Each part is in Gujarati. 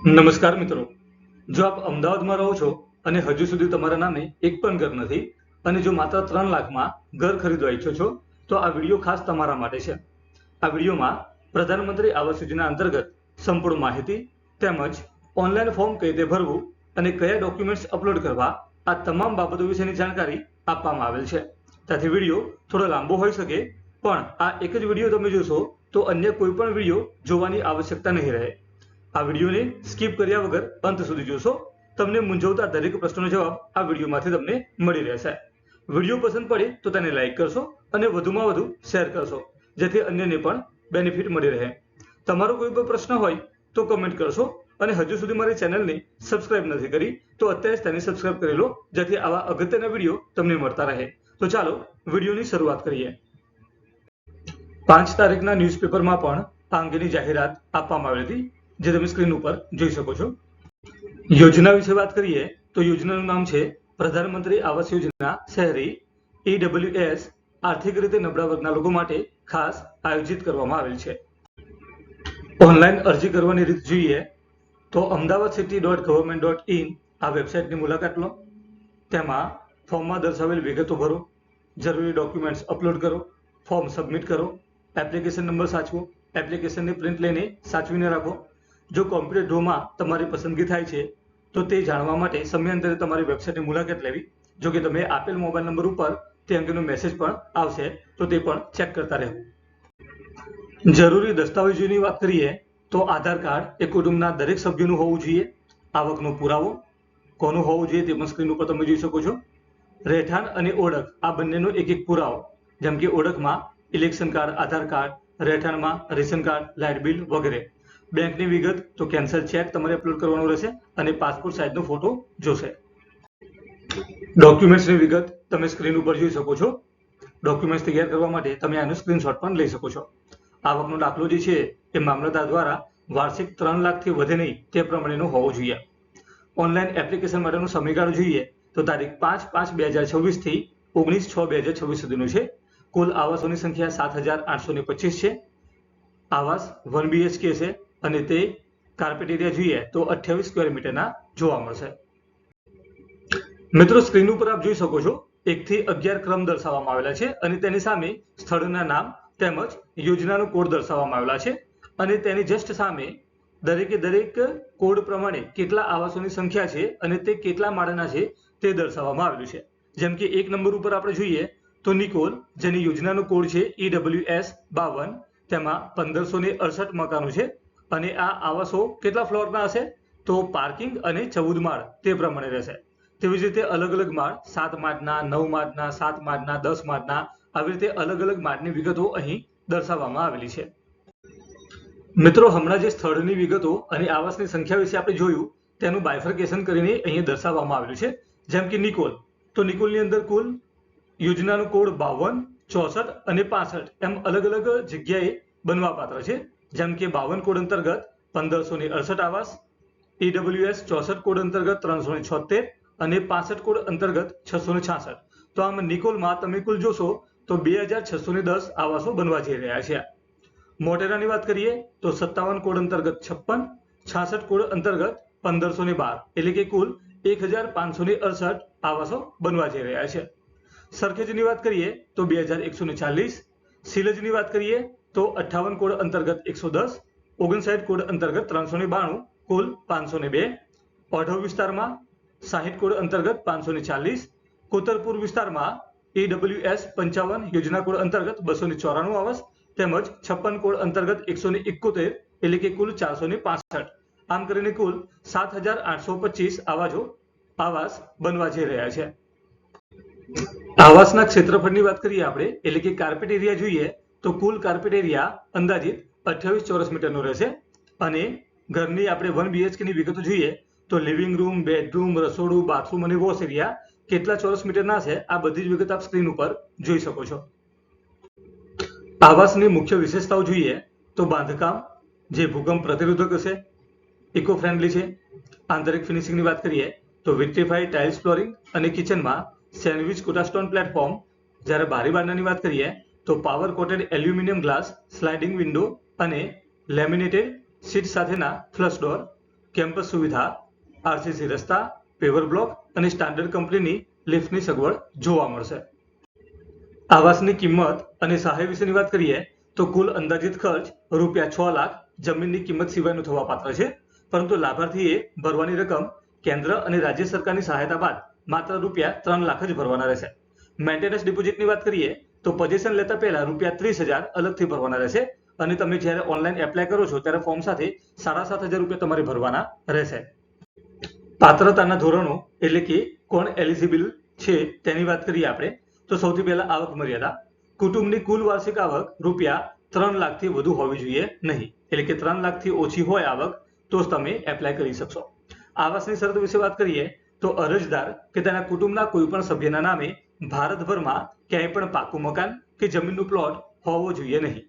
નમસ્કાર મિત્રો, જો આપ અમદાવાદમાં રહો છો અને હજુ સુધી તમારા નામે એક પણ ઘર નથી અને જો માત્ર 3 લાખમાં ઘર ખરીદવા ઈચ્છો છો તો આ વિડીયો ખાસ તમારા માટે છે। આ વિડીયોમાં પ્રધાનમંત્રી આવાસ યોજના અંતર્ગત સંપૂર્ણ માહિતી તેમજ ઓનલાઈન ફોર્મ કઈ રીતે ભરવું અને કયા ડોક્યુમેન્ટ્સ અપલોડ કરવા આ તમામ બાબતો વિશેની જાણકારી આપવામાં આવેલ છે। તેથી વિડીયો થોડો લાંબો હોઈ શકે પણ આ એક જ વિડીયો તમે જોશો તો અન્ય કોઈ પણ વિડીયો જોવાની આવશ્યકતા નહીં રહે। આ વિડીયોને સ્કીપ કર્યા વગર અંત સુધી જોશો, તમને મૂંઝવતા દરેક પ્રશ્નોનો જવાબ આ વિડીયોમાંથી તમને મળી રહેશે। વિડીયો પસંદ પડે તો તેને લાઈક કરશો અને વધુમાં વધુ શેર કરશો જેથી અન્યને પણ બેનિફિટ મળી રહે। તમારો કોઈ પણ પ્રશ્ન હોય તો કમેન્ટ કરશો અને હજુ સુધી મારી ચેનલને સબસ્ક્રાઇબ નથી કરી તો અત્યારે જ તેને સબસ્ક્રાઇબ કરી લો જેથી આવા અગત્યના વિડીયો તમને મળતા રહે। તો ચાલો વિડીયોની શરૂઆત કરીએ। 5 તારીખના ન્યૂઝપેપરમાં પણ આ અંગેની જાહેરાત આપવામાં આવી હતી જે તમે સ્ક્રીન ઉપર જોઈ શકો છો। યોજના વિશે વાત કરીએ તો યોજનાનું નામ છે પ્રધાનમંત્રી આવાસ યોજના શહેરી EWS આર્થિક રીતે નબળા વર્ગના લોકો માટે ખાસ આયોજિત કરવામાં આવેલ છે। ઓનલાઈન અરજી કરવાની રીત જોઈએ તો ahmedabadcity.government.in આ વેબસાઇટની મુલાકાત લો। તેમાં ફોર્મમાં દર્શાવેલ વિગતો ભરો, જરૂરી ડોક્યુમેન્ટ્સ અપલોડ કરો, ફોર્મ સબમિટ કરો, એપ્લિકેશન નંબર સાચવો, એપ્લિકેશનની પ્રિન્ટ લઈને સાચવીને રાખો। જો કોમ્પ્યુટર ડ્રોમાં તમારી પસંદગી થાય છે તો તે જાણવા માટે સમયાંતરે તમારી વેબસાઇટની મુલાકાત લેવી। જો કે તમે આપેલ મોબાઈલ નંબર ઉપર તે અંગેનો મેસેજ પણ આવશે તો તે પણ ચેક કરતા રહેવું। જરૂરી દસ્તાવેજોની વાત કરીએ તો આધાર કાર્ડ એ કુટુંબના દરેક સભ્યોનું હોવું જોઈએ। આવકનો પુરાવો કોનું હોવું જોઈએ તે પણ સ્ક્રીન ઉપર તમે જોઈ શકો છો। રહેઠાણ અને ઓળખ આ બંનેનો એક પુરાવો, જેમ કે ઓળખમાં ઇલેક્શન કાર્ડ, આધાર કાર્ડ, રહેઠાણમાં રેશન કાર્ડ, લાઇટ બિલ વગેરે। બેંકની વિગત તો કેન્સલ ચેક તમારે અપલોડ કરવાનો રહેશે અને પાસપોર્ટ સાઇઝનો ફોટો જોશે। ડોક્યુમેન્ટ્સની વિગત તમે સ્ક્રીન ઉપર જોઈ શકો છો। ડોક્યુમેન્ટ્સ તૈયાર કરવા માટે તમે આનો સ્ક્રીનશોટ પણ લઈ શકો છો। આવકનો દાખલો જે છે એ મામલતદાર દ્વારા વાર્ષિક 3 લાખથી વધે નહીં તે પ્રમાણેનો હોવો જોઈએ। ઓનલાઈન એપ્લિકેશન માટેનો સમયગાળો જોઈએ તો તારીખ 5/5/2026 થી 19/6/2026 સુધીનો છે। કુલ આવાસોની સંખ્યા 7,825 છે। આવાસ 1 BHK છે અને તે કાર્પેટ એરિયા જોઈએ તો 28 સ્ક્વેર મીટરના જોવા મળશે। મિત્રો સ્ક્રીન ઉપર આપ જોઈ શકો છો 1 થી 11 ક્રમ દર્શાવવામાં આવેલા છે અને તેની સામે સ્થળના નામ તેમજ યોજનાનો કોડ દર્શાવવામાં આવેલા છે અને તેની જસ્ટ સામે દરેકે દરેક કોડ પ્રમાણે કેટલા આવાસોની સંખ્યા છે અને તે કેટલા માળના છે તે દર્શાવવામાં આવેલું છે। જેમ કે 1 નંબર ઉપર આપણે જોઈએ તો નિકોલ, જેની યોજનાનો કોડ છે EWS 52, તેમાં 1568 મકાનો છે અને આ આવાસો કેટલા ફ્લોરના હશે તો પાર્કિંગ અને 14 માળ તે પ્રમાણે રહેશે। તેવી જ રીતે અલગ અલગ માળ 7 માળના, 9 માળના, 7 માળના, 10 માળના આવી રીતે અલગ અલગ માળની વિગતો અહીં દર્શાવવામાં આવેલી છે। મિત્રો હમણાં જે સ્થળની વિગતો અને આવાસની સંખ્યા વિશે આપણે જોયું તેનું બાયફર્કેશન કરીને અહીં દર્શાવવામાં આવેલું છે। જેમ કે નિકોલ, તો નિકોલની અંદર કુલ યોજનાનો કોડ 52, 64 અને 65 એમ અલગ અલગ જગ્યાએ બનવા પાત્ર છે। જેમ કે 52 કોડ અંતર્ગત 1568 આવાસ, EWS 64 કોડ અંતર્ગત 376 અને 65 કોડ અંતર્ગત 666। તો આમ નિકોલમાં તમે કુલ જોશો તો 2610 આવાસો બનવા જઈ રહ્યા છે। મોટેરાની વાત કરીએ તો 57 કોડ અંતર્ગત 56, 66 કોડ અંતર્ગત 1512 એટલે કે કુલ 1568 આવાસો બનવા જઈ રહ્યા છે। સરખેજની વાત કરીએ તો 2140, સિલજની વાત કરીએ તો 58 કોડ અંતર્ગત 110, 59 કોડ અંતર્ગત 392, કુલ 502। ઓઢવ વિસ્તારમાં 60 કોડ અંતર્ગત 540, કોતરપુર વિસ્તારમાં EWS 55 યોજના કોડ અંતર્ગત 294 આવાસ તેમજ 56 કોડ અંતર્ગત 171 એટલે કે કુલ 465। આમ કરીને કુલ 7,825 આવાસ બનવા જઈ રહ્યા છે। આવાસના ક્ષેત્રફળની વાત કરીએ આપણે એટલે કે કાર્પેટ એરિયા જોઈએ તો કુલ કાર્પેટ એરિયા અંદાજિત 28 ચોરસ મીટરનો રહેશે અને ઘરની આપણે 1 BHK ની વિગતો જોઈએ તો લિવિંગ રૂમ, બેડરૂમ, રસોડું, બાથરૂમ અને વોશ એરિયા કેટલા ચોરસ મીટરના છે આ બધી જ વિગત આપ સ્ક્રીન ઉપર જોઈ શકો છો। આવાસની મુખ્ય વિશેષતાઓ જોઈએ તો બાંધકામ જે ભૂકંપ પ્રતિરોધક હશે, ઇકો ફ્રેન્ડલી છે। આંતરિક ફિનિશિંગની વાત કરીએ તો વિટ્રીફાઈડ ટાઇલ્સ ફ્લોરિંગ અને કિચનમાં સેન્ડવિચ કોટાસ્ટોન પ્લેટફોર્મ। જ્યારે બારી બારણાની વાત કરીએ તો power coated aluminium glass, sliding window અને લેમિનેટેડ સીટ સાથેના ફ્લશ ડોર। કેમ્પસ સુવિધા, આરસીસી રસ્તા, પેવર બ્લોક અને સ્ટાન્ડર્ડ કંપનીની લિફ્ટની સગવડ જોવા મળશે. આવાસની કિંમત અને સહાય વિશેની વાત કરીએ તો કુલ અંદાજિત ખર્ચ રૂપિયા 6 લાખ જમીનની કિંમત સિવાયનું થવા પાત્ર છે, પરંતુ લાભાર્થીએ ભરવાની રકમ કેન્દ્ર અને રાજ્ય સરકારની સહાયતા બાદ માત્ર રૂપિયા 3 લાખ જ ભરવાના રહેશે. મેન્ટેનન્સ ડિપોઝિટની વાત કરીએ તો પોઝિશન લેતા પહેલા રૂપિયા 30,000 અલગથી ભરવાના રહેશે અને તમે જ્યારે ઓનલાઈન એપ્લાય કરો છો ત્યારે ફોર્મ સાથે 7,500 રૂપિયા તમારે ભરવાના રહેશે. પાત્રતાના ધોરણો એટલે કે કોણ એલિજિબલ છે તેની વાત કરીએ આપણે તો સૌથી પહેલા આવક મર્યાદા. કુટુંબની કુલ વાર્ષિક આવક રૂપિયા 3 લાખથી વધુ હોવી જોઈએ નહીં, એટલે કે 3 લાખથી ઓછી હોય આવક તો જ તમે એપ્લાય કરી શકશો. આવાસની શરત વિશે વાત કરીએ તો અરજદાર કે તેના કુટુંબના કોઈ પણ સભ્યના નામે ભારતભરમાં ક્યાંય પણ પાકું મકાન કે જમીનનું પ્લોટ હોવો જોઈએ નહીં.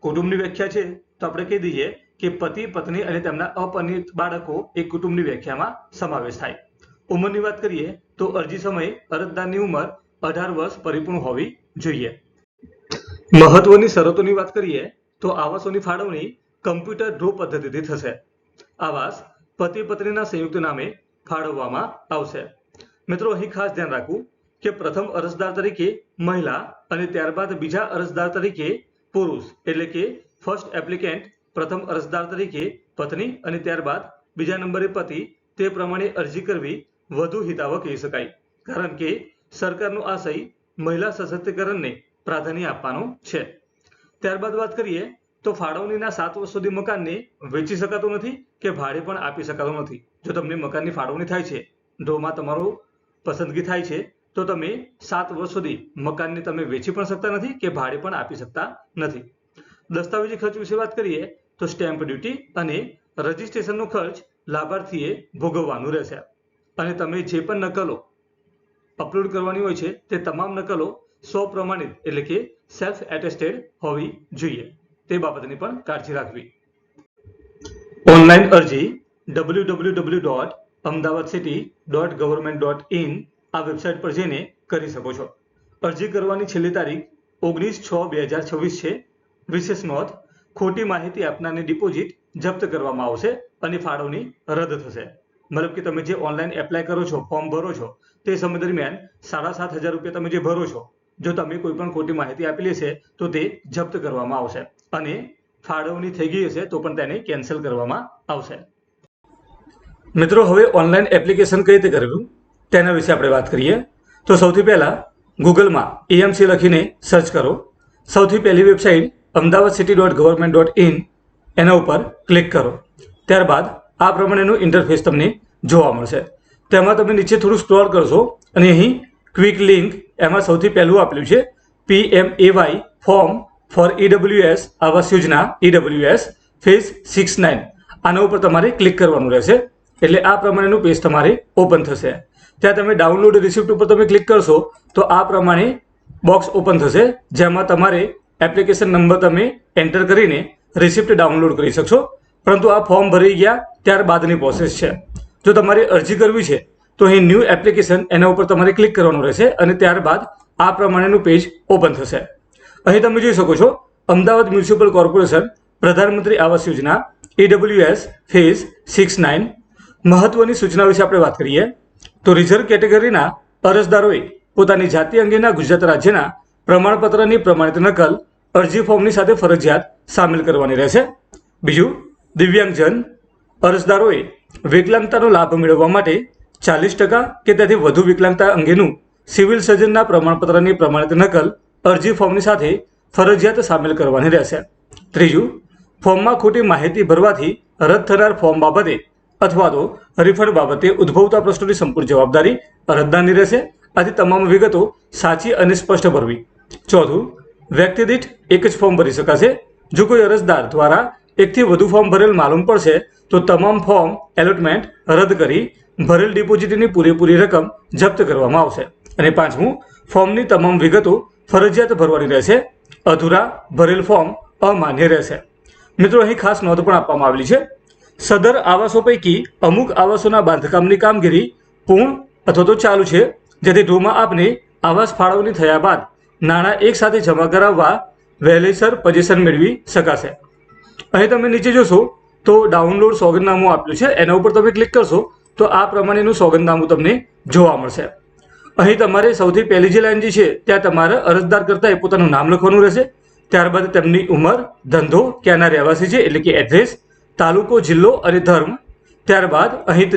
કુટુંબની વ્યાખ્યા છે તો આપણે કહી દઈએ કે પતિ, પત્ની અને તેમના અપરિણિત બાળકો એ કુટુંબની વ્યાખ્યામાં સમાવેશ થાય. ઉંમરની વાત કરીએ તો અરજી સમયે અરજદારની ઉંમર 18 વર્ષ પરિપૂર્ણ હોવી જોઈએ. મહત્વની શરતોની વાત કરીએ તો આવાસોની ફાળવણી કમ્પ્યુટર ડ્રો પદ્ધતિથી થશે. આવાસ પતિ પત્નીના સંયુક્ત નામે ફાળવવામાં આવશે. મિત્રો, અહીં ખાસ ધ્યાન રાખવું કે પ્રથમ અરજદાર તરીકે મહિલા અને ત્યારબાદ બીજા અરજદાર તરીકે પુરુષ, એટલે કે ફર્સ્ટ એપ્લિકેન્ટ પ્રથમ અરજદાર તરીકે પત્ની અને ત્યારબાદ બીજા નંબરે પતિ, તે પ્રમાણે અરજી કરવી વધુ હિતાવહ કહી શકાય, કારણ કે સરકારનો આશય મહિલા સશક્તિકરણને પ્રાધાન્ય આપવાનો છે. ત્યારબાદ વાત કરીએ તો ફાળવણીના 7 વર્ષ સુધી મકાનને વેચી શકાતું નથી કે ભાડે પણ આપી શકાતું નથી. જો તમને મકાનની ફાળવણી થાય છે, ડ્રોમાં તમારું પસંદગી થાય છે, તો તમે 7 વર્ષ સુધી મકાનને તમે વેચી પણ શકતા નથી કે ભાડે પણ આપી શકતા નથી. દસ્તાવેજી ખર્ચ વિશે વાત કરીએ તો સ્ટેમ્પ ડ્યુટી અને રજીસ્ટ્રેશનનો ખર્ચ લાભાર્થીએ ભોગવવાનું રહેશે અને તમે જે પણ નકલો અપલોડ કરવાની હોય છે તે તમામ નકલો સ્વપ્રમાણિત એટલે કે સેલ્ફ એટેસ્ટેડ હોવી જોઈએ. તે બાબતની પણ કાળજી રાખવી. ઓનલાઈન અરજી www.ahmedabadcity.government.in આ વેબસાઇટ પર જઈને કરી શકો છો. અરજી કરવાની છેલ્લી તારીખ 19/6/2026 છે. વિશેષ નોંધ, ખોટી માહિતી આપનારની ડિપોઝિટ જપ્ત કરવામાં આવશે અને ફાળવણી રદ થશે. મતલબ કે તમે જે ઓનલાઈન એપ્લાય કરો છો, ફોર્મ ભરો છો, તે સમય દરમિયાન 7,500 રૂપિયા તમે જે ભરો છો, જો તમે કોઈ પણ ખોટી માહિતી આપેલી હશે તો તે જપ્ત કરવામાં આવશે અને ફાળવણી થઈ ગઈ હશે તો પણ તેને કેન્સલ કરવામાં આવશે. મિત્રો, હવે ઓનલાઈન એપ્લિકેશન કઈ રીતે કરવું તેના વિશે આપણે વાત કરીએ તો સૌથી પહેલા ગૂગલમાં AMC લખીને સર્ચ કરો. સૌથી પહેલી વેબસાઇટ ahmedabadcity.government.in એના ઉપર ક્લિક કરો. ત્યારબાદ આ પ્રમાણેનું ઇન્ટરફેસ તમને જોવા મળશે. તેમાં તમે નીચે થોડું સ્ક્રોલ કરશો અને અહીં ક્વિક લિંક એમાં સૌથી પહેલું આપેલું છે PMAY form four EWS Awas Yojana EWS phase 6-9. આના ઉપર તમારે ક્લિક કરવાનું રહેશે એટલે આ પ્રમાણેનું પેજ તમારે ઓપન થશે. ત્યાં તમે ડાઉનલોડ રિસિપ્ટ ઉપર તમે ક્લિક કરશો તો આ પ્રમાણે બોક્સ ઓપન થશે, જેમાં તમારે એપ્લિકેશન નંબર તમે એન્ટર કરીને રિસિપ્ટ ડાઉનલોડ કરી શકશો. પરંતુ આ ફોર્મ ભરી ગયા ત્યારબાદની પ્રોસેસ છે. જો તમારે અરજી કરવી છે તો અહીં ન્યૂ એપ્લિકેશન એના ઉપર તમારે ક્લિક કરવાનું રહેશે અને ત્યારબાદ આ પ્રમાણેનું પેજ ઓપન થશે. અહીં તમે જોઈ શકો છો અમદાવાદ મ્યુનિસિપલ કોર્પોરેશન પ્રધાનમંત્રી આવાસ યોજના EWS ફેઝ 6-9. મહત્વની સૂચના વિશે આપણે વાત કરીએ તો રિઝર્વ કેટેગરીના અરજદારોએ પોતાની જાતિ અંગેના ગુજરાત રાજ્યના પ્રમાણપત્રની પ્રમાણિત નકલ અરજી ફોર્મની સાથે ફરજિયાત સામેલ કરવાની રહેશે. બીજું, દિવ્યાંગજન અરજદારોએ વિકલાંગતાનો લાભ મેળવવા માટે 40% કે તેથી વધુ વિકલાંગતા અંગેનું સિવિલ સર્જનના પ્રમાણપત્રની પ્રમાણિત નકલ અરજી ફોર્મની સાથે ફરજિયાત સામેલ કરવાની રહેશે. ત્રીજું, ફોર્મમાં ખોટી માહિતી ભરવાથી રદ થનાર ફોર્મ બાબતે અથવા તો રિફંડ બાબતે ઉદ્ભવતા પ્રશ્નોની સંપૂર્ણ જવાબદારી અરજદારની રહેશે. આથી તમામ વિગતો સાચી અને સ્પષ્ટ ભરવી. ચોથું, વ્યક્તિ દીઠ એક જ ફોર્મ ભરી શકાશે. જો કોઈ અરજદાર દ્વારા એકથી વધુ ફોર્મ ભરેલ માલુમ પડશે તો તમામ ફોર્મ એલોટમેન્ટ રદ કરી ભરેલ ડિપોઝિટની પૂરેપૂરી રકમ જપ્ત કરવામાં આવશે. અને પાંચમું, ફોર્મની તમામ વિગતો ફરજિયાત ભરવાની રહેશે. અધૂરા ભરેલ ફોર્મ અમાન્ય રહેશે. મિત્રો, અહીં ખાસ નોંધ પણ આપવામાં આવેલી છે. સદર આવાસો પૈકી અમુક આવાસોના બાંધકામની કામગીરી પૂર્ણ અથવા તો ચાલુ છે, જેથી ડ્રોમાં આપને આવાસ ફાળવણી થયા બાદ નાણાં એકસાથે જમા કરાવવા વહેલીસર પોઝિશન મેળવી શકાશે. અહીં તમે નીચે જોશો તો ડાઉનલોડ સોગંદનામું આપ્યું છે, એના ઉપર તમે ક્લિક કરશો તો આ પ્રમાણેનું સોગંદનામું તમને જોવા મળશે. અહીં તમારે સૌથી પહેલી જે લાઈન જે છે ત્યાં તમારે અરજદાર કરતા પોતાનું નામ લખવાનું રહેશે. ત્યારબાદ તેમની ઉંમર, ધંધો, ક્યાંના રહેવાસી છે એટલે કે એડ્રેસ, તાલુકો, જિલ્લો અને ધર્મ. ત્યારબાદ અહીં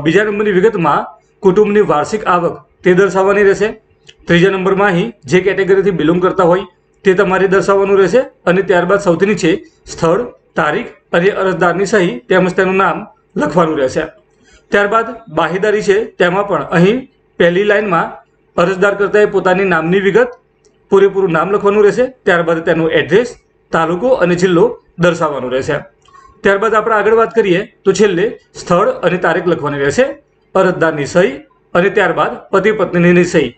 બીજા નંબરની વિગતમાં કુટુંબની વાર્ષિક આવક તે દર્શાવવાની રહેશે. ત્રીજા નંબરમાં અહીં જે કેટેગરીથી બિલોંગ કરતા હોય તે તમારે દર્શાવવાનું રહેશે. અને ત્યારબાદ સૌથી નીચે સ્થળ, તારીખ અને અરજદારની સહી તેમજ તેનું નામ લખવાનું રહેશે. ત્યારબાદ બાહેદારી છે તેમાં પણ અહીં પહેલી લાઈનમાં અરજદાર કરતાએ પોતાની નામની વિગત, પૂરેપૂરું નામ લખવાનું રહેશે. ત્યારબાદ તેનું એડ્રેસ, તાલુકો અને જિલ્લો દર્શાવવાનું રહેશે. ત્યારબાદ આપણે આગળ વાત કરીએ તો છેલ્લે સ્થળ અને તારીખ લખવાની રહેશે, અરજદારની સહી અને ત્યારબાદ પતિ પત્નીની સહી.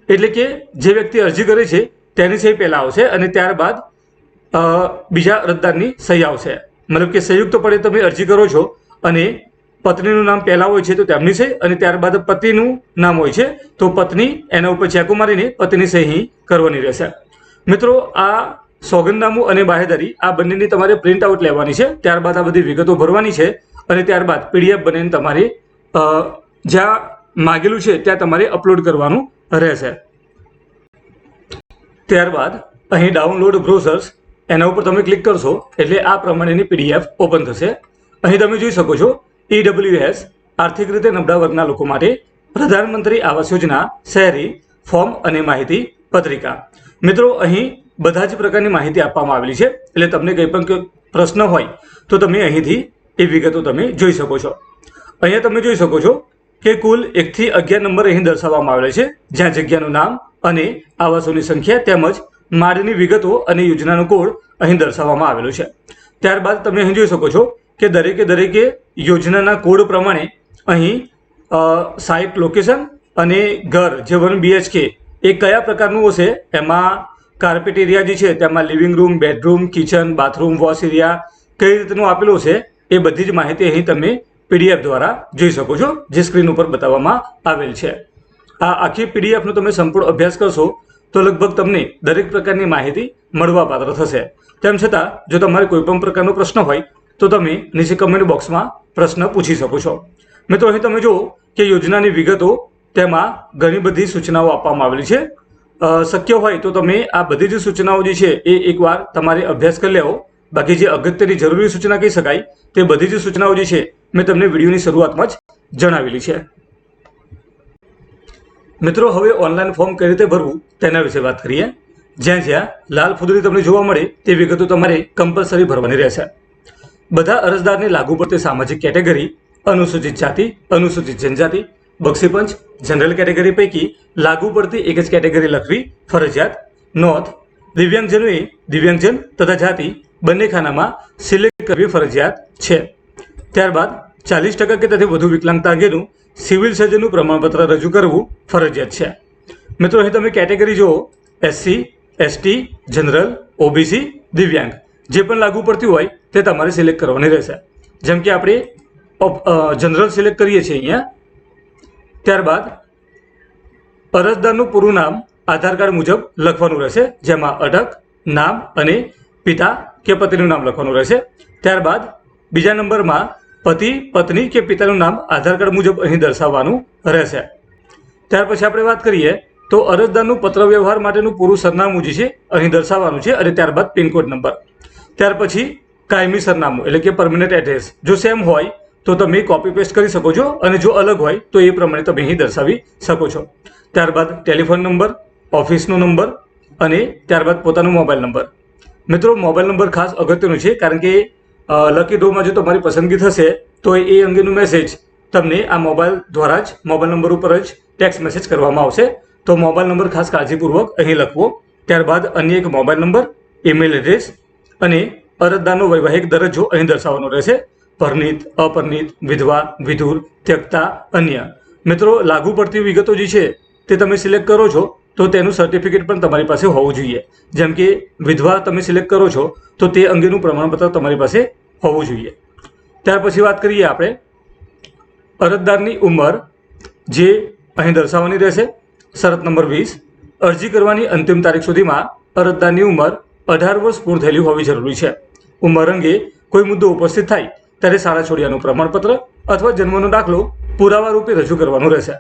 એટલે કે જે વ્યક્તિ અરજી કરે છે તેની સહી પહેલાં આવશે અને ત્યારબાદ બીજા અરજદારની સહી આવશે. મતલબ કે સંયુક્તપણે તમે અરજી કરો છો અને પત્નીનું નામ પહેલાં હોય છે તો તેમની સહી અને ત્યારબાદ પતિનું નામ હોય છે તો પત્ની એના ઉપર ચેકો મારીને પતિની સહી કરવાની રહેશે. મિત્રો, આ સોગંદનામું અને બાહેદારી આ બંનેની તમારે પ્રિન્ટ આઉટ લેવાની છે. ત્યારબાદ આ બધી વિગતો ભરવાની છે અને ત્યારબાદ પીડીએફ બનાવીને તમારે જ્યાં માગેલું છે ત્યાં તમારે અપલોડ કરવાનું રહેશે. ત્યારબાદ અહીં ડાઉનલોડ બ્રોશર્સ એના ઉપર તમે ક્લિક કરશો એટલે આ પ્રમાણેની પીડીએફ ઓપન થશે. અહીં તમે જોઈ શકો છો EWS આર્થિક રીતે નબળા વર્ગના લોકો માટે પ્રધાનમંત્રી આવાસ યોજના શહેરી ફોર્મ અને માહિતી પત્રિકા. મિત્રો, અહીં બધા જ પ્રકારની માહિતી આપવામાં આવેલી છે એટલે તમને કંઈ પણ પ્રશ્ન હોય તો તમે અહીંથી એ વિગતો તમે જોઈ શકો છો. અહીંયા તમે જોઈ શકો છો કે કુલ 1 થી 11 નંબર અહીં દર્શાવવામાં આવેલા છે, જ્યાં જગ્યાનું નામ અને આવાસોની સંખ્યા તેમજ માળની વિગતો અને યોજનાનો કોડ અહીં દર્શાવવામાં આવેલો છે. ત્યારબાદ તમે અહીં જોઈ શકો છો કે દરેકે યોજનાના કોડ પ્રમાણે અહીં સાઇટ લોકેશન અને ઘર જે 1 BHK એ કયા પ્રકારનું હશે, એમાં કાર્પેટ એરિયા જે છે તેમાં living room, bedroom, kitchen, bathroom, wash area કઈ રીતનું આપેલું છે એ બધી જ માહિતી અહીં તમે પીડીએફ દ્વારા જોઈ શકો છો, જે સ્ક્રીન ઉપર બતાવવામાં આવેલ છે. આ આખી પીડીએફનો તમે સંપૂર્ણ અભ્યાસ કરશો તો લગભગ તમને દરેક પ્રકારની માહિતી મળવાપાત્ર થશે. તેમ છતાં જો તમારે કોઈ પણ પ્રકારનો પ્રશ્ન હોય તો તમે નીચે કમેન્ટ બોક્સમાં પ્રશ્ન પૂછી શકો છો. મિત્રો, અહીં તમે જુઓ કે યોજનાની વિગતો તેમાં ઘણી બધી સૂચનાઓ આપવામાં આવેલી છે. શક્ય હોય તો તમે આ બધી જ સૂચનાઓ જે છે એ એકવાર તમારે અભ્યાસ કરી લેવો. બાકી જે અગત્યની જરૂરી સૂચના કહી શકાય તે બધી જ સૂચનાઓ જે છે મેં તમને વિડીયોની શરૂઆતમાં જ જણાવેલી છે. મિત્રો, હવે ઓનલાઈન ફોર્મ કઈ રીતે ભરવું તેના વિશે વાત કરીએ. જ્યાં લાલ ફૂદડી તમને જોવા મળે તે વિગતો તમારે કમ્પલસરી ભરવાની રહેશે. બધા અરજદારને લાગુ પડતી સામાજિક કેટેગરી અનુસૂચિત જાતિ, અનુસૂચિત જનજાતિ, બક્ષીપંચ, જનરલ કેટેગરી પૈકી લાગુ પડતી એક જ કેટેગરી લખવી ફરજિયાત. નોંધ: દિવ્યાંગજનોએ દિવ્યાંગજન તથા જાતિ બંને ખાનામાં સિલેક્ટ કરવી ફરજિયાત છે. ત્યારબાદ 40% કે તેથી વધુ વિકલાંગતા અંગેનું સિવિલ સર્જનનું પ્રમાણપત્ર રજૂ કરવું ફરજિયાત છે. મિત્રો, અહીં તમે કેટેગરી જુઓ, SC, ST, જનરલ, OBC, દિવ્યાંગ જે પણ લાગુ પડતી હોય તે તમારે સિલેક્ટ કરવાની રહેશે. જેમ કે આપણે જનરલ સિલેક્ટ કરીએ છીએ અહીંયા. ત્યારબાદ અરજદારનું પૂરું નામ આધાર કાર્ડ મુજબ લખવાનું રહેશે, જેમાં અટક, નામ અને પિતા કે પતિનું નામ લખવાનું રહેશે. ત્યારબાદ બીજા નંબરમાં પતિ, પત્ની કે પિતાનું નામ આધાર કાર્ડ મુજબ અહીં દર્શાવવાનું રહેશે. ત્યાર પછી આપણે વાત કરીએ તો અરજદારનું પત્ર વ્યવહાર માટેનું પૂરું સરનામું જે છે અહીં દર્શાવવાનું છે અને ત્યારબાદ પિનકોડ નંબર. ત્યાર પછી કાયમી સરનામું એટલે કે પરમનન્ટ એડ્રેસ જો સેમ હોય તો તમે કોપી પેસ્ટ કરી શકો છો અને જો અલગ હોય તો એ પ્રમાણે તમે અહીં દર્શાવી શકો છો. ત્યારબાદ ટેલિફોન નંબર, ઓફિસનો નંબર અને ત્યારબાદ પોતાનો મોબાઈલ નંબર. મિત્રો, મોબાઈલ નંબર ખાસ અગત્યનું છે કારણ કે લકી ડ્રોમાં જો તમારી પસંદગી થશે તો એ અંગેનું મેસેજ તમને આ મોબાઈલ દ્વારા જ મોબાઈલ નંબર ઉપર જ ટેક્સ્ટ મેસેજ કરવામાં આવશે. તો મોબાઈલ નંબર ખાસ કાળજીપૂર્વક અહીં લખવો. ત્યારબાદ અન્ય એક મોબાઈલ નંબર, ઈમેલ એડ્રેસ અને અરજદારનો વૈવાહિક દરજ્જો અહીં દર્શાવવાનો રહેશે. પરણિત, અપરણિત, વિધવા, વિધુર, ત્યક્તા, અન્ય. મિત્રો, લાગુ પડતી વિગતો જે છે તે તમે સિલેક્ટ કરો છો તો તેનું સર્ટિફિકેટ પણ તમારી પાસે હોવું જોઈએ. જેમ કે વિધવા તમે સિલેક્ટ કરો છો તો તે અંગેનું પ્રમાણપત્ર તમારી પાસે હોવું જોઈએ. ત્યાર પછી વાત કરીએ આપણે અરજદારની ઉંમર જે અહીં દર્શાવવાની રહેશે. શરત નંબર 20, અરજી કરવાની અંતિમ તારીખ સુધીમાં અરજદારની ઉંમર 18 વર્ષ પૂર્ણ થયેલી હોવી જરૂરી છે. ઉંમર અંગે કોઈ મુદ્દો ઉપસ્થિત થાય ત્યારે શાળા છોડ્યાનું પ્રમાણપત્ર અથવા જન્મનો દાખલો પુરાવા રૂપે રજૂ કરવાનો રહેશે.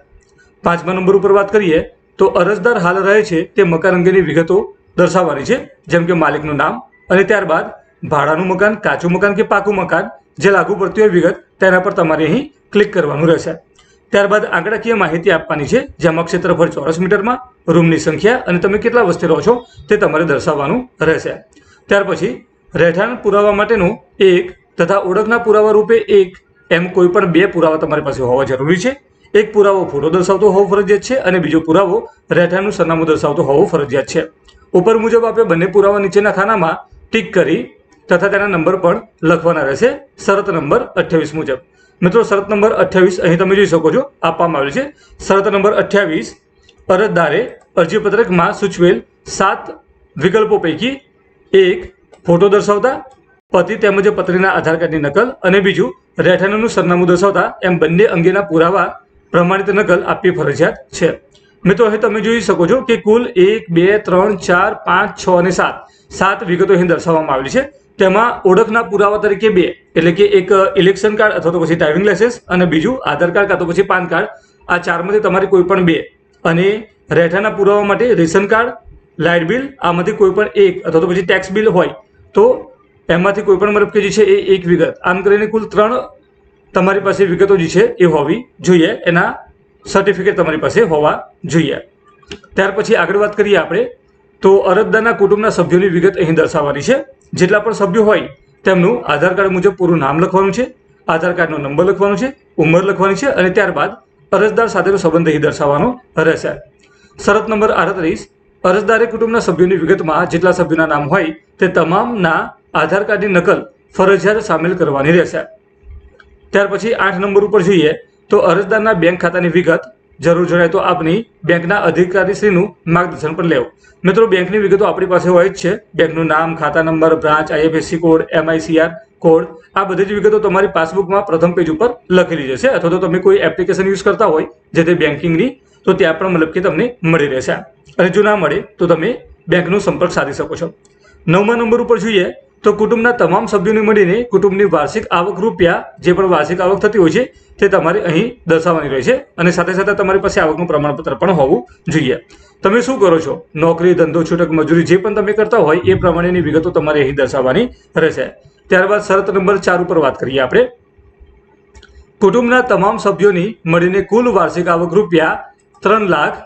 5મા નંબર ઉપર વાત કરીએ તો અરજદાર હાલ રહે છે તે મકાન અંગેની વિગતો દર્શાવવાની છે, જેમ કે માલિકનું નામ અને ત્યારબાદ ભાડાનું મકાન, કાચું મકાન કે પાકું મકાન જે લાગુ પડતી હોય વિગત તેના પર તમારે અહીં ક્લિક કરવાનું રહેશે. ત્યારબાદ આંકડાકીય માહિતી આપવાની છે, જેમાં ક્ષેત્રફળ ચોરસ મીટરમાં, રૂમની સંખ્યા અને તમે કેટલા વસ્તી રહો છો તે તમારે દર્શાવવાનું રહેશે. ત્યાર પછી રહેઠાણ પુરાવા માટેનું 1 તથા ઓળખના પુરાવા રૂપે 1 એમ કોઈ પણ 2 પુરાવા તમારી પાસે હોવા જરૂરી છે. એક પુરાવો ફોટો દર્શાવતો હોવો ફરજિયાત છે અને બીજો પુરાવો રહેઠાણનું સરનામું દર્શાવતો હોવો ફરજિયાત છે. ઉપર મુજબ આપણે બંને પુરાવા નીચેના ખાનામાં ટિક કરી તથા તેના નંબર પણ લખવાના રહેશે શરત નંબર 28 મુજબ. મિત્રો, શરત નંબર 28 અહીં તમે જોઈ શકો છો આપવામાં આવેલ છે. શરત નંબર 28, અરજદારે અરજીપત્રકમાં સૂચવેલ 7 વિકલ્પો પૈકી 1 ફોટો દર્શાવતા, પતિ તેમજ પત્નીના આધાર કાર્ડની નકલ અને બીજું રહેઠાણનું સરનામું દર્શાવતા એમ બંને અંગેના પુરાવા પ્રમાણિત નકલ આપવી ફરજિયાત છે. મિત્રો, અહીં તમે જોઈ શકો છો કે કુલ 1, 2, 3, 4, 5, 6 અને 7 વિગતો અહીં દર્શાવવામાં આવેલી છે. તેમાં ઓળખના પુરાવા તરીકે 2 એટલે કે એક ઇલેક્શન કાર્ડ અથવા તો પછી ડ્રાઇવિંગ લાયસન્સ અને બીજું આધાર કાર્ડ કાં તો પછી પાન કાર્ડ, આ 4માંથી તમારે કોઈ પણ 2, અને રહેઠાણના પુરાવા માટે રેશન કાર્ડ, લાઇટ બિલ, આમાંથી કોઈ પણ 1 અથવા તો પછી ટેક્સ બિલ હોય તો એમાંથી કોઈ પણ મતલબ કે જે છે એ 1 વિગત, આમ કરીને કુલ 3 તમારી પાસે વિગતો જે છે એ હોવી જોઈએ. એના સર્ટિફિકેટ તમારી પાસે હોવા જોઈએ. ત્યાર પછી આગળ વાત કરીએ આપણે તો અરજદારના કુટુંબના સભ્યોની વિગત અહીં દર્શાવવાની છે. જેટલા પણ સભ્યો હોય તેમનું આધાર કાર્ડ મુજબ પૂરું નામ લખવાનું છે, આધાર કાર્ડનો નંબર લખવાનો છે, ઉંમર લખવાની છે અને ત્યારબાદ અરજદાર સાથેનો સંબંધ અહીં દર્શાવવાનો રહેશે. શરત નંબર 38, અરજદારે કુટુંબના સભ્યોની વિગતમાં જેટલા સભ્યોના નામ હોય તે તમામના આધાર કાર્ડની નકલ ફરજિયાત સામેલ કરવાની રહેશે. ત્યાર પછી 8 નંબર ઉપર જોઈએ તો અરજદારના બેંક ખાતાની વિગત જરૂર જણાય તો આપની બેંકના અધિકારીશ્રીનું માર્ગદર્શન પણ લેવું. મિત્રો, બેંકની વિગતો આપણી પાસે હોય જ છે. બેંકનું નામ, ખાતા number, branch, IFSC code, MICR code, આ બધી જ વિગતો તમારી પાસબુકમાં પ્રથમ પેજ ઉપર લખેલી જશે. અથવા તો તમે કોઈ એપ્લિકેશન યુઝ કરતા હોય જે તે બેન્કિંગની, તો ત્યાં પણ મતલબ કે તમને મળી રહેશે. અને જો ના મળે તો તમે બેંકનો સંપર્ક સાધી શકો છો. 9મા નંબર ઉપર જોઈએ તો કુટુંબના તમામ સભ્યોને મળીને કુટુંબની વાર્ષિક આવક રૂપિયા, જે પણ વાર્ષિક આવક થતી હોય છે તે તમારે અહીં દર્શાવવાની રહેશે અને સાથે સાથે તમારી પાસે આવકનું પ્રમાણપત્ર પણ હોવું જોઈએ. તમે શું કરો છો, નોકરી, ધંધો, છૂટક મજૂરી જે પણ તમે કરતા હોય એ પ્રમાણેની વિગતો તમારે અહીં દર્શાવવાની રહેશે. ત્યારબાદ શરત નંબર 4 ઉપર વાત કરીએ આપણે. કુટુંબના તમામ સભ્યોની મળીને કુલ વાર્ષિક આવક રૂપિયા 3 લાખ,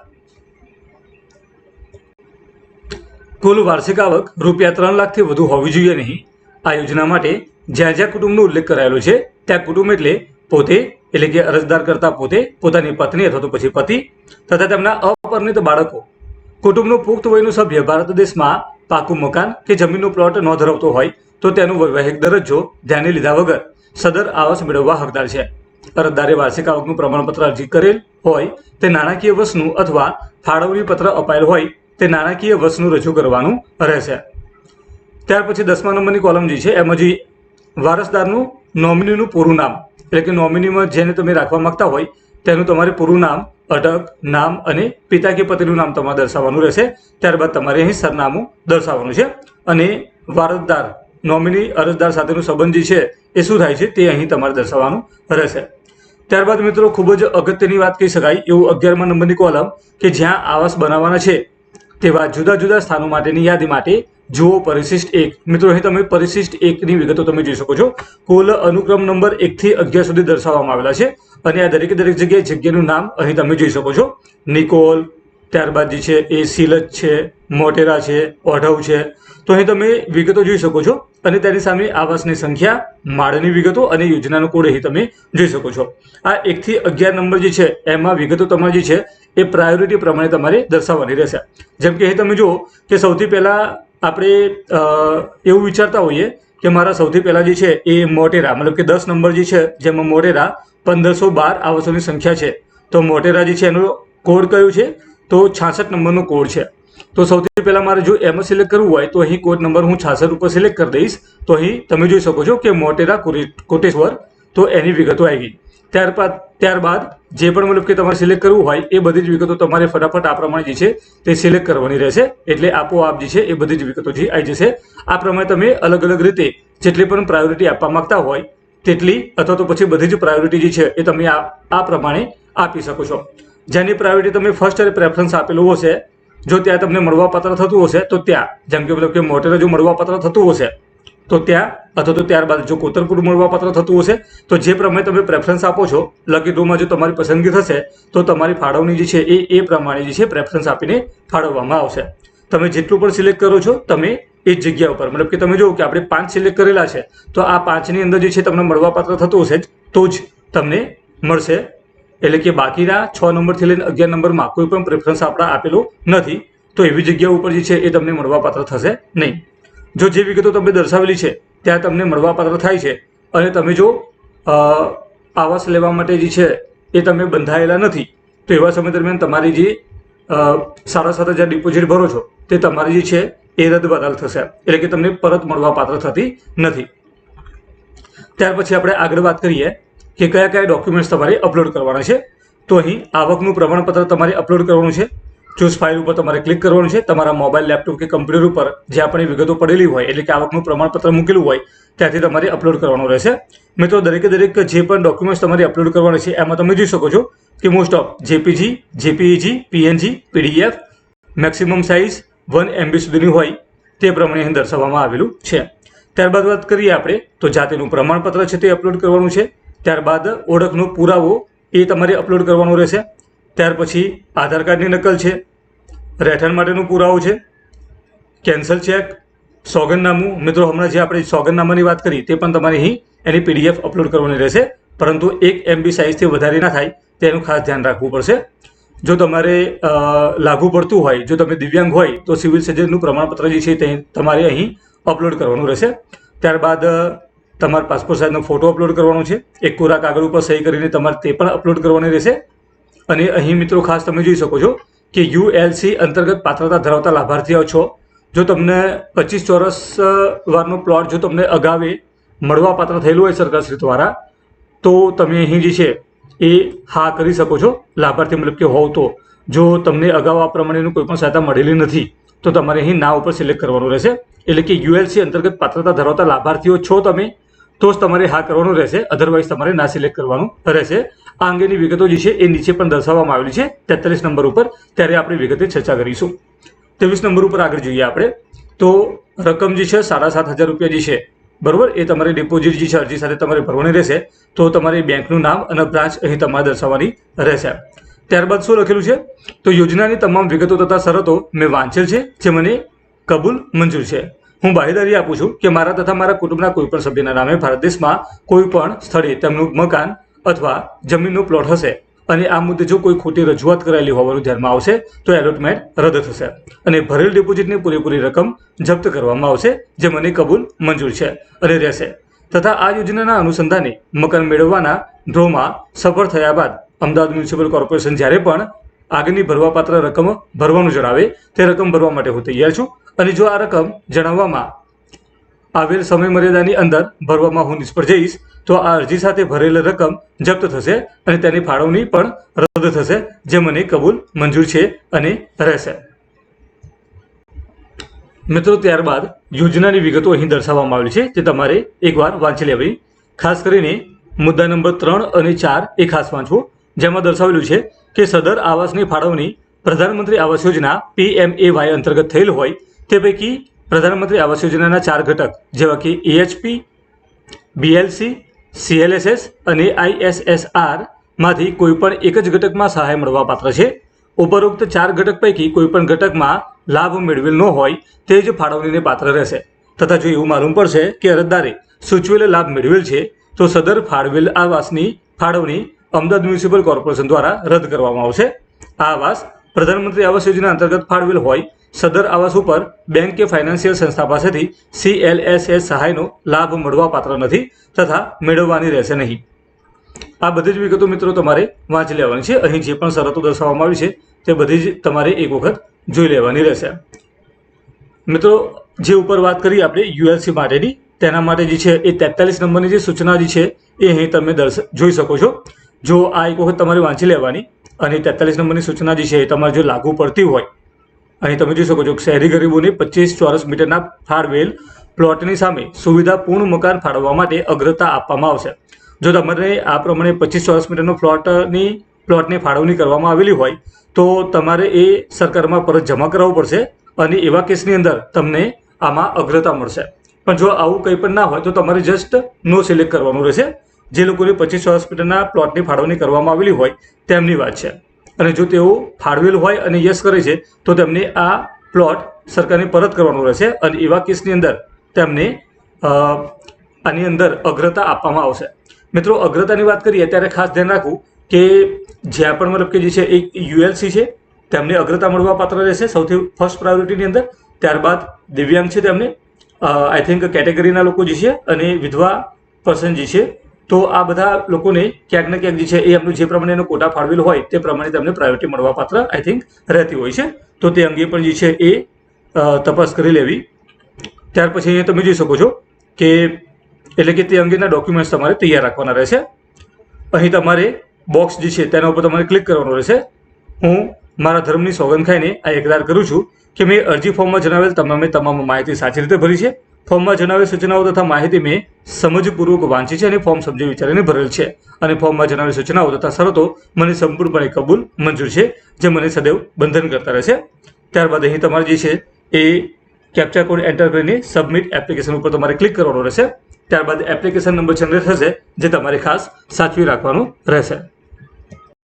કુલ વાર્ષિક આવક રૂપિયા 3 લાખથી વધુ હોવી જોઈએ નહીં. આ યોજના માટે જ્યાં જ્યાં કુટુંબનો ઉલ્લેખ કરાયેલો છે ત્યાં કુટુંબ એટલે પોતે એટલે કે અરજદાર કરતા પોતે, પોતાની પત્ની અથવા તો પછી પતિ તથા તેમના અપરિણિત બાળકો. કુટુંબનો પુખ્ત વયનો સભ્ય ભારત દેશમાં પાકું મકાન કે જમીનનો પ્લોટ ન ધરાવતો હોય તો તેનો વૈવાહિક દરજ્જો ધ્યાને લીધા વગર સદર આવાસ મેળવવા હકદાર છે. અરજદારે વાર્ષિક આવકનું પ્રમાણપત્ર અરજી કરેલ હોય તે નાણાકીય વર્ષનું અથવા ફાળવણી પત્ર અપાયેલ હોય તે નાણાકીય વર્ષનું રજૂ કરવાનું રહેશે. ત્યાર પછી 10મા નંબરની કોલમ જે છે એમાં જે વારસદારનું નોમિનીનું પૂરું નામ એટલે કે નોમિનીમાં જેને તમે રાખવા માંગતા હોય તેનું તમારે પૂરું નામ, અટક, નામ અને પિતા કે પતિનું નામ તમારે દર્શાવવાનું રહેશે. ત્યારબાદ તમારે અહીં સરનામું દર્શાવવાનું છે અને વારસદાર નોમિની અરજદાર સાથેનો સંબંધ જે છે એ શું થાય છે તે અહીં તમારે દર્શાવવાનું રહેશે. ત્યારબાદ મિત્રો, ખૂબ જ અગત્યની વાત કહી શકાય એવું 11મા નંબરની કોલમ કે જ્યાં આવાસ બનાવવાના છે તેવા જુદા જુદા સ્થાનો માટેની યાદી માટે જુઓ પરિશિષ્ટ 1. મિત્રો, અહીં તમે પરિશિષ્ટ 1ની વિગતો તમે જોઈ શકો છો. કુલ અનુક્રમ નંબર 1 થી 11 સુધી દર્શાવવામાં આવેલા છે અને આ દરેક જગ્યાએ જગ્યાનું નામ અહીં તમે જોઈ શકો છો. નિકોલ, ત્યારબાદ જે છે એ સિલચ છે, મોટેરા છે, ઓઢવ છે. તો અહીં તમે વિગતો જોઈ શકો છો અને તેની સામે આવાસની સંખ્યા, માળની વિગતો અને યોજનાનો કોડ અહીં તમે જોઈ શકો છો. આ 1 થી 11 નંબર જે છે એમાં વિગતો તમારી જે છે એ પ્રાયોરિટી પ્રમાણે તમારે દર્શાવવાની રહેશે. જેમ કે અહીં તમે જુઓ કે સૌથી પહેલાં આપણે એવું વિચારતા હોઈએ કે મારા સૌથી પહેલાં જે છે એ મોટેરા મતલબ કે 10 નંબર જે છે જેમાં મોટેરા 1512 આવાસોની સંખ્યા છે. તો મોટેરા જે છે એનો કોડ કયો છે તો 66 નંબરનો કોડ છે. તો સૌથી પહેલાં મારે જો એમાં સિલેક્ટ કરવું હોય તો અહીં કોડ નંબર હું 66 ઉપર સિલેક્ટ કરી દઈશ. તો અહીં તમે જોઈ શકો છો કે મોટેરા કોટેશ્વર, તો એની વિગતો આવી ગઈ. ત્યારબાદ જે પણ મતલબ કે તમારે સિલેક્ટ કરવું હોય એ બધી જ વિગતો તમારે ફટાફટ આ પ્રમાણે જે છે તે સિલેક્ટ કરવાની રહેશે. એટલે આપોઆપ જે છે એ બધી જ વિગતો જે આવી જશે. આ પ્રમાણે તમે અલગ અલગ રીતે જેટલી પણ પ્રાયોરિટી આપવા માંગતા હોય તેટલી અથવા તો પછી બધી જ પ્રાયોરિટી જે છે એ તમે આ પ્રમાણે આપી શકો છો. જેની પ્રાયોરિટી તમે ફર્સ્ટ પ્રેફરન્સ આપેલું હશે, જો ત્યાં તમને મળવાપાત્ર થતું હશે તો ત્યાં, જેમ કે મતલબ કે મોટેરા જો મળવાપાત્ર થતું હશે તો ત્યાં, અથવા તો ત્યારબાદ જો કોતરપુર મળવાપાત્ર થતું હશે તો જે પ્રમાણે તમે પ્રેફરન્સ આપો છો, લકી ડ્રોમાં જો તમારી પસંદગી થશે તો તમારી ફાળવણી જે છે એ પ્રમાણે જે છે પ્રેફરન્સ આપીને ફાળવવામાં આવશે. તમે જેટલું પણ સિલેક્ટ કરો છો તમે એ જ જગ્યા ઉપર, મતલબ કે તમે જુઓ કે આપણે 5 સિલેક્ટ કરેલા છે તો આ 5ની અંદર જે છે તમને મળવાપાત્ર થતું હશે તો જ તમને મળશે. એટલે કે બાકીના 6 નંબરથી લઈને 11 નંબરમાં કોઈ પણ પ્રેફરન્સ આપણા આપેલું નથી તો એવી જગ્યા ઉપર જે છે એ તમને મળવાપાત્ર થશે નહીં. જો જે વિગતો તમે દર્શાવેલી છે ત્યાં તમને મળવાપાત્ર થાય છે અને તમે જો આવાસ લેવા માટે જે છે એ તમે બંધાયેલા નથી તો એવા સમય દરમિયાન તમારી જે 7,500 ડિપોઝિટ ભરો છો તે તમારી જે છે એ રદ બદલ થશે, એટલે કે તમને પરત મળવાપાત્ર થતી નથી. ત્યાર પછી આપણે આગળ વાત કરીએ કે કયા કયા ડોક્યુમેન્ટ્સ તમારે અપલોડ કરવાના છે. તો અહીં આવકનું પ્રમાણપત્ર તમારે અપલોડ કરવાનું છે. ચૂઝ ફાઇલ ઉપર તમારે ક્લિક કરવાનું છે. તમારા મોબાઈલ, લેપટોપ કે કમ્પ્યુટર ઉપર જે આપણી વિગતો પડેલી હોય, એટલે કે આવકનું પ્રમાણપત્ર મૂકેલું હોય ત્યાંથી તમારે અપલોડ કરવાનું રહેશે. મિત્રો દરેકે દરેક જે પણ ડોક્યુમેન્ટ્સ તમારે અપલોડ કરવાના છે એમાં તમે જોઈ શકો છો કે most of JPG, જેપીઈજી, PNG, PDF, maximum size 1 MB સુધીની હોય તે પ્રમાણે અહીં દર્શાવવામાં આવેલું છે. ત્યારબાદ વાત કરીએ આપણે તો જાતિનું પ્રમાણપત્ર છે તે અપલોડ કરવાનું છે. ત્યારબાદ ઓળખનો પુરાવો એ તમારે અપલોડ કરવાનો રહેશે. ત્યાર પછી આધાર કાર્ડની નકલ છે, રહેઠાણ માટેનો પુરાવો છે, કેન્સલ ચેક, સોગંદનામું. મિત્રો હમણાં જે આપણે સોગંદનામાની વાત કરી તે પણ તમારે અહીં એની PDF અપલોડ કરવાની રહેશે, પરંતુ 1 MB સાઇઝથી વધારે ના થાય તેનું ખાસ ધ્યાન રાખવું પડશે. જો તમારે લાગુ પડતું હોય, જો તમે દિવ્યાંગ હોય તો સિવિલ સર્જનનું પ્રમાણપત્ર જે છે તે તમારે અહીં અપલોડ કરવાનું રહેશે. ત્યારબાદ તમારા પાસપોર્ટ સાઇઝનો ફોટો અપલોડ કરવાનો છે. એક કોરા કાગળ ઉપર સહી કરીને તમારે તે પણ અપલોડ કરવાની રહેશે. અને અહીં મિત્રો ખાસ તમે જોઈ શકો છો કે ULC અંતર્ગત પાત્રતા ધરાવતા લાભાર્થીઓ છો. જો તમને 25 ચોરસ વારનો પ્લોટ જો તમને અગાઉ મળવાપાત્ર થયેલું હોય સરકારશ્રી દ્વારા તો તમે અહીં જે છે એ હા કરી શકો છો. લાભાર્થી મતલબ કે હોવ તો, જો તમને અગાઉ આ પ્રમાણેનું કોઈ પણ સહાયતા મળેલી નથી તો તમારે અહીં ના ઉપર સિલેક્ટ કરવાનું રહેશે. એટલે કે ULC અંતર્ગત પાત્રતા ધરાવતા લાભાર્થીઓ છો તમે તો જ તમારે હા કરવાનું રહેશે, અધરવાઇઝ તમારે ના સિલેક્ટ કરવાનું રહેશે. આ અંગેની વિગતો જે છે એ નીચે પણ દર્શાવવામાં આવેલી છે 43 નંબર ઉપર, ત્યારે આપણે વિગતે ચર્ચા કરીશું. 23 નંબર ઉપર આગળ જોઈએ આપણે તો રકમ જે છે 7,500 રૂપિયા જે છે બરોબર, એ તમારે ડિપોઝિટ જે છે અરજી સાથે તમારે ભરવાની રહેશે. તો તમારે બેંકનું નામ અને બ્રાન્ચ અહીં તમારે દર્શાવવાની રહેશે. ત્યારબાદ શું લખેલું છે તો યોજનાની તમામ વિગતો તથા શરતો મેં વાંચેલ છે જે મને કબૂલ મંજૂર છે. હું બાહેદારી આપું છું કે મારા તથા મારા કુટુંબના કોઈ પણ સભ્યના નામે ભારત દેશમાં કોઈ પણ સ્થળે તેમનું મકાન અથવા જમીનનો પ્લોટ હશે અને આ મુદ્દે જો કોઈ ખોટી રજૂઆત કરાયેલી હોવાનું ધ્યાનમાં આવશે તો એલોટમેન્ટ રદ થશે અને ભરેલ ડિપોઝિટની પૂરેપૂરી રકમ જપ્ત કરવામાં આવશે જે મને કબૂલ મંજૂર છે અને રહેશે. તથા આ યોજનાના અનુસંધાને મકાન મેળવવાના ડ્રોમાં સફળ થયા બાદ અમદાવાદ મ્યુનિસિપલ કોર્પોરેશન જ્યારે પણ આગળની ભરવાપાત્ર રકમ ભરવાનું જણાવે તે રકમ ભરવા માટે હું તૈયાર છું. અને જો આ રકમ જણાવવામાં આવેલ સમય મર્યાદાની અંદર ભરવામાં હું નિષ્ફળ જઈશ તો આ અરજી સાથે ભરેલ રકમ જપ્ત થશે અને તેની ફાળવણી પણ રદ થશે જે મને કબૂલ મંજૂર છે અને રહેશે. મિત્રો ત્યારબાદ યોજનાની વિગતો અહીં દર્શાવવામાં આવેલી છે તે તમારે એકવાર વાંચી લેવી. ખાસ કરીને મુદ્દા નંબર 3 અને 4 એ ખાસ વાંચવો, જેમાં દર્શાવેલું છે કે સદર આવાસની ફાળવણી પ્રધાનમંત્રી આવાસ યોજના PMAY અંતર્ગત થયેલ હોય તે પૈકી પ્રધાનમંત્રી આવાસ યોજનાના 4 ઘટક જેવા કે AHP, BLC, CLSS અને ISSR માંથી કોઈપણ એક જ ઘટકમાં સહાય મળવાપાત્ર છે. ઉપરોક્ત 4 ઘટક પૈકી કોઈપણ ઘટકમાં લાભ મેળવેલ ન હોય તે જ ફાળવણીને પાત્ર રહેશે. તથા જો એવું માલુમ પડશે કે અરજદારે સૂચવેલ લાભ મેળવેલ છે તો સદર ફાળવેલ આવાસની ફાળવણી અમદાવાદ મ્યુનિસિપલ કોર્પોરેશન દ્વારા રદ કરવામાં આવશે. આ આવાસ પ્રધાનમંત્રી આવાસ યોજના અંતર્ગત ફાળવેલ હોય સદર આવાસ ઉપર બેંક કે ફાઇનાન્શિયલ સંસ્થા પાસેથી CLSS સહાયનો લાભ મળવાપાત્ર નથી તથા મેળવવાની રહેશે નહીં. આ બધી જ વિગતો મિત્રો તમારે વાંચી લેવાની છે. અહીં જે પણ શરતો દર્શાવવામાં આવી છે તે બધી જ તમારે એક વખત જોઈ લેવાની રહેશે. મિત્રો જે ઉપર વાત કરી આપણે ULC માટેની, તેના માટે જે છે એ 43 નંબરની જે સૂચના જે છે એ અહીં તમે જોઈ શકો છો. જો આ એક વખત તમારે વાંચી લેવાની અને 43 નંબરની સૂચના જે છે એ તમારે જો લાગુ પડતી હોય અહીં તમે જોઈ શકો છો શહેરી ગરીબોને 25 ચોરસ મીટરના ફાળવેલ પ્લોટની સામે સુવિધાપૂર્ણ મકાન ફાળવવા માટે અગ્રતા આપવામાં આવશે. જો તમારે આ પ્રમાણે 25 ચોરસ મીટરનો પ્લોટની ફાળવણી કરવામાં આવેલી હોય તો તમારે એ સરકારમાં પરત જમા કરાવવું પડશે અને એવા કેસની અંદર તમને આમાં અગ્રતા મળશે. પણ જો આવું કંઈ પણ ના હોય તો તમારે જસ્ટ નો સિલેક્ટ કરવાનું રહેશે. જે લોકોને 25 ચોરસ મીટરના પ્લોટની ફાળવણી કરવામાં આવેલી હોય તેમની વાત છે. અને જો તેઓ ફાળવેલ હોય અને યસ કરે છે તો તેમને આ પ્લોટ સરકારને પરત કરવાનું રહેશે અને એવા કેસની અંદર તેમને આની અંદર અગ્રતા આપવામાં આવશે. મિત્રો, અગ્રતાની વાત કરીએ ત્યારે ખાસ ધ્યાન રાખવું કે જ્યાં પણ મતલબ કે જે છે એક યુએલસી છે તેમને અગ્રતા મળવા પાત્ર રહેશે સૌથી ફર્સ્ટ પ્રાયોરિટીની અંદર. ત્યારબાદ દિવ્યાંગ છે તેમને આઈ થિંક કેટેગરીના લોકો જે છે અને વિધવા પર્સન જે છે તો આ બધા લોકોને ક્યાંક ને ક્યાંક જે છે એ એમનું જે પ્રમાણે એનો કોટા ફાળવેલ હોય તે પ્રમાણે તેમને પ્રાયોરિટી મળવા પાત્ર આઈ થિંક રહેતી હોય છે. તો તે અંગે પણ જે છે એ તપાસ કરી લેવી. ત્યાર પછી અહીંયા તમે જોઈ શકો છો કે એટલે કે તે અંગેના ડોક્યુમેન્ટ્સ તમારે તૈયાર રાખવાના રહેશે. અહીં તમારે બોક્સ જે છે તેના ઉપર તમારે ક્લિક કરવાનું રહેશે. હું મારા ધર્મની સોગંદ ખાઈને આ એકરાર કરું છું કે મેં અરજી ફોર્મમાં જણાવેલ તમામ માહિતી સાચી રીતે ભરી છે. ફોર્મમાં જણાવેલ સૂચનાઓ તથા માહિતી મેં સમજપૂર્વક વાંચી છે અને ફોર્મ સમજી વિચારીને ભરેલ છે અને ફોર્મમાં જણાવેલ સૂચનાઓ તથા શરતો મને સંપૂર્ણપણે કબૂલ મંજૂર છે, જે મને સદૈવ બંધન કરતા રહેશે. ત્યારબાદ અહીં તમારે જે છે એ કેપ્ચા કોડ એન્ટર કરીને સબમિટ એપ્લિકેશન ઉપર તમારે ક્લિક કરવાનું રહેશે. ત્યારબાદ એપ્લિકેશન નંબર જનરેટ થશે જે તમારે ખાસ સાચવી રાખવાનું રહેશે.